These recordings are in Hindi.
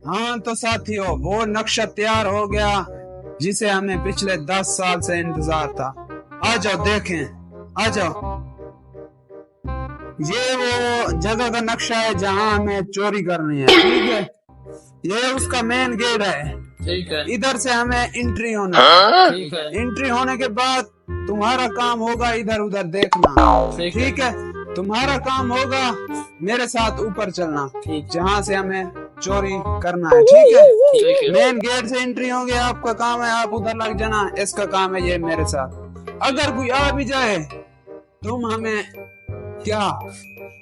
हाँ तो साथियों, वो नक्शा तैयार हो गया जिसे हमें पिछले 10 साल से इंतजार था। आ जाओ देखें, आ जाओ। ये वो जगह का नक्शा है जहाँ हमें चोरी करनी है, ठीक है। ये उसका मेन गेट है, ठीक है। इधर से हमें एंट्री होना है, ठीक है। एंट्री होने के बाद तुम्हारा काम होगा इधर उधर देखना, ठीक है। तुम्हारा काम होगा मेरे साथ ऊपर चलना, जहाँ से हमें चोरी करना है, ठीक है। मेन गेट से एंट्री होगी, आपका काम है आप उधर लग जाना, इसका काम है ये मेरे साथ। अगर कोई आ भी जाए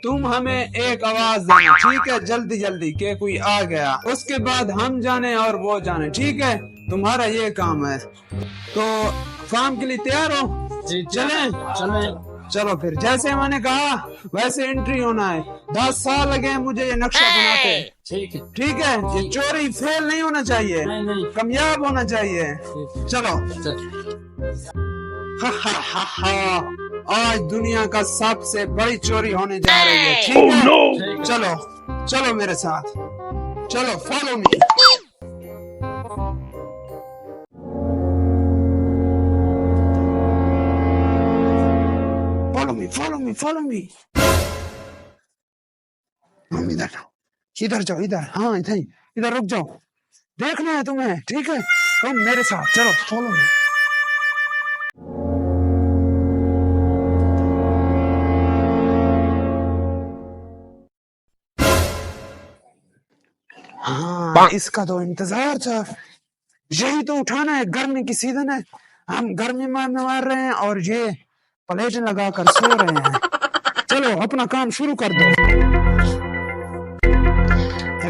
तुम हमें एक आवाज देना, ठीक है, जल्दी जल्दी के कोई आ गया। उसके बाद हम जाने और वो जाने, ठीक है। तुम्हारा ये काम है, तो काम के लिए तैयार हो? जी चलें। चलो फिर, जैसे मैंने कहा वैसे एंट्री होना है। 10 साल लगे मुझे ये नक्शा बनाते, ठीक है। ठीक है। ये चोरी फेल नहीं होना चाहिए, नहीं। कामयाब होना चाहिए। चलो। आज दुनिया का सबसे बड़ी चोरी होने जा रही है, ठीक है। चलो चलो मेरे साथ, चलो फॉलो मी। Follow me. हम इधर जाओ, इधर, हाँ इधर रुक जाओ, देखना है तुम्हें, ठीक है। तुम मेरे साथ चलो, फॉलो मी। हाँ, इसका तो इंतजार था। यही तो उठाना है, गर्मी की सीजन है, हम गर्मी में मार रहे हैं और ये प्लेट लगाकर सो रहे हैं। चलो अपना काम शुरू कर दो।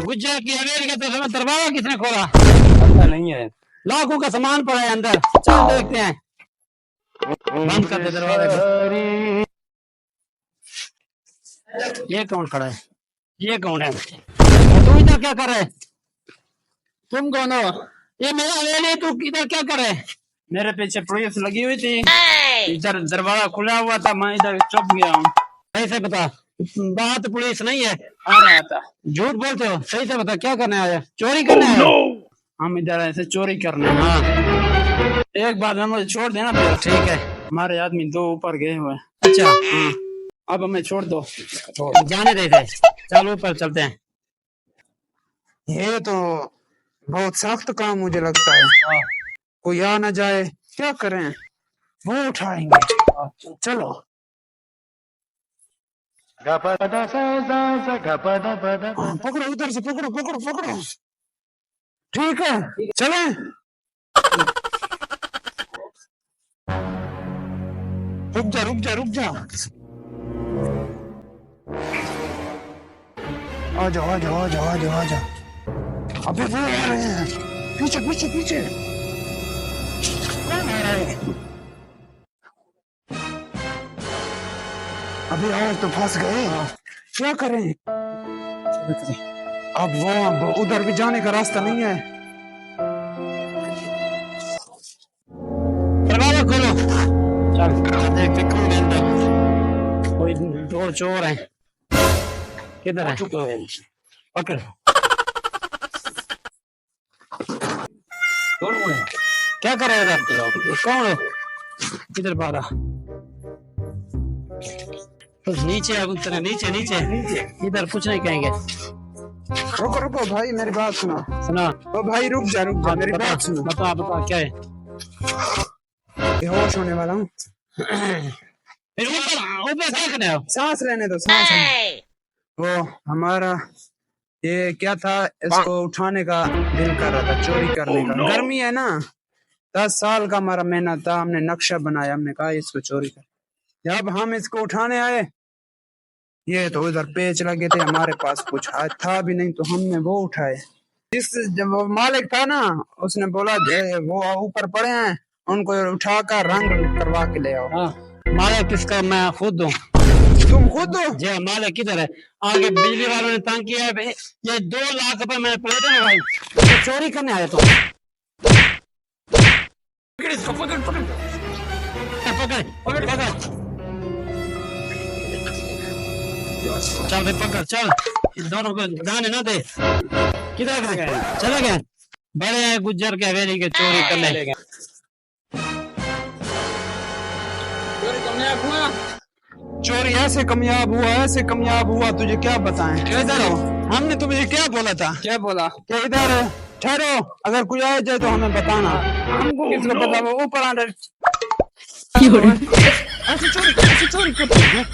गुज्जर की हवेली का तो दरवाजा किसने खोला? पता नहीं है, लाखों का सामान पड़ा है अंदर। चल देखते हैं, बंद कर दे दरवाजे को। ये कौन खड़ा है? ये कौन है? तू इधर क्या कर रहा है? तुम कौन हो? ये मेरा हवेली है, तू इधर क्या कर रहा है? मेरे पीछे पुलिस लगी हुई थी, इधर दरवाजा खुला हुआ था, मैं इधर चुप गया हूँ। सही से बता, बाहर तो पुलिस नहीं है, आ रहा था। झूठ बोलते हो, सही से बता क्या करने आया? चोरी करने आया? हम इधर ऐसे चोरी करने। हाँ, एक बार में मुझे छोड़ देना फिर, ठीक है। हमारे आदमी 2 ऊपर गए हुए। अच्छा, हाँ, अब हमें छोड़ दो, जाने देते। चलो ऊपर चलते हैं। ये तो बहुत सख्त काम मुझे लगता है, कोई आ ना जाए, क्या करें, वो उठाएंगे। चलो। पकड़ो, उधर से पकड़ो। ठीक है, चलें। रुक जा। आ जाओ। अबे वो आ रहे हैं, पीछे। कौन आ रहा है? अभी आज तो फंस गए, क्या करें? अब वो उधर भी जाने का रास्ता नहीं है। दरवाजा खोलो, चल देखते कौन है अंदर। कोई 2 चोर हैं। किधर है? पकड़। क्या कर रहे हो? कौन हो? किधर भागा? नीचे उतरे, नीचे इधर कुछ नहीं कहेंगे। रुको भाई, मेरी बात सुनो। ओ भाई रुक जा, मेरी बात सुनो। बता क्या है? बेहोश होने वाला हूँ। ऊपर क्या करने हो? सांस लेने दो, वो हमारा ये क्या था, इसको उठाने का दिल कर रहा था, चोरी करने का। गर्मी है ना, 10 साल का हमारा मेहनत था, हमने नक्शा बनाया, हमने कहा इसको चोरी कर। जब हम इसको उठाने आए, ये तो उधर पेच लगे थे, हमारे पास कुछ था भी नहीं, तो हमने वो उठाए। जब वो मालिक था ना, उसने बोला वो ऊपर पड़े हैं, उनको उठाकर रंग करवा के ले आओ। मालिक किसका? मैं खुद हूँ। तुम खुद हो? जी, मालिक किधर है? आगे बिजली वालों ने तंग किया है। ये 2 लाख रुपए मैंने प्लेट में भाई, तो चोरी करने आया तो। पकड़। चल भाई पकड़, चल, दोनों को जाने ना दे। किधर गए? चले गए? बड़े गुज्जर के हवेली के चोरी करने ले गए। चोरी ऐसे कामयाब हुआ तुझे क्या बताएं। इधर हो, हमने तुम्हें क्या बोला था? क्या बोला? कि इधर ठहरो, अगर कोई आ जाए तो हमें बताना। हमको किसको पता, वो ऊपर आ रहे। ऐसे चोरी करते हैं।